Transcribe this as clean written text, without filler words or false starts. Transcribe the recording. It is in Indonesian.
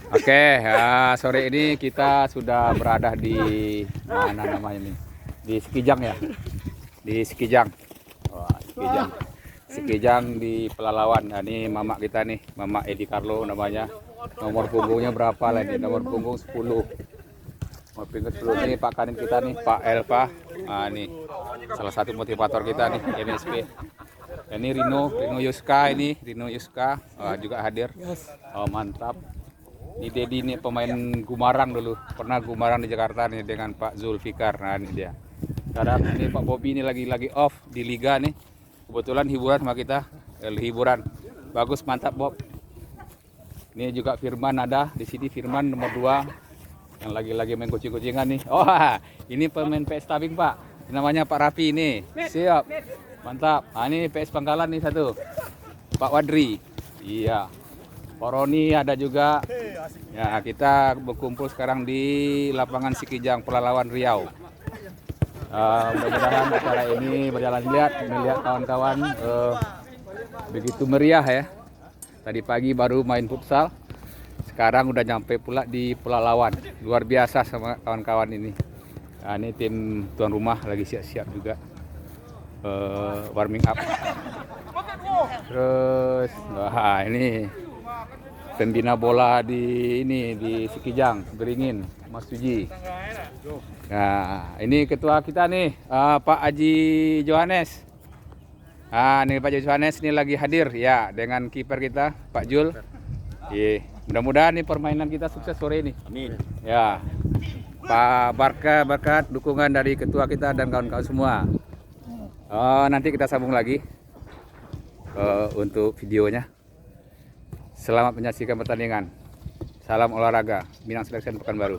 Oke, ya, sore ini kita sudah berada di mana namanya nih? Di Sekijang ya, di Sekijang. Wah, Sekijang. Sekijang di Pelalawan. Nah, ini mama kita nih, Mama Edi Carlo namanya. Nomor punggungnya berapa lah ini? Nomor punggung 10. Nomor punggung 10 ini Pak Kanin kita nih, Pak Elva. Nah, ini salah satu motivator kita nih, MSP. Ini Rino Yuska ini, Rino Yuska juga hadir. Oh, mantap. Ini Dedi nih pemain Gumarang dulu, pernah Gumarang di Jakarta nih dengan Pak Zulfikar. Nah ini dia. Sekarang ini Pak Bobi ini lagi off di Liga nih. Kebetulan hiburan sama kita, hiburan. Bagus, mantap Bob. Ini juga Firman ada di sini, Firman nomor 2 yang lagi main kucing-kucingan nih. Oh, ini pemain PS Tabing Pak. Namanya Pak Rafi ini. Siap. Mantap. Nah, ini PS Pangkalan nih satu. Pak Wadri. Iya. Pak Roni ada juga. Ya, kita berkumpul sekarang di lapangan Sekijang Pelalawan Riau. Mudah-mudahan acara ini berjalan. Melihat kawan-kawan begitu meriah ya. Tadi pagi baru main futsal. Sekarang udah nyampe pula di Pelalawan. Luar biasa sama kawan-kawan ini. Nah, ini tim tuan rumah lagi siap-siap juga warming up. Terus, wah ini pembina bola di Sekijang, Beringin, Mas Suji. Nah, ini ketua kita nih, Pak Haji Johannes. Ini Pak Haji Johannes ini lagi hadir ya dengan kiper kita, Pak Jul. Mudah-mudahan nih permainan kita sukses sore ini. Amin. Ya, Pak berkat dukungan dari ketua kita dan kawan-kawan semua. Nanti kita sambung lagi untuk videonya. Selamat menyaksikan pertandingan. Salam olahraga, Minang Selection Pekanbaru.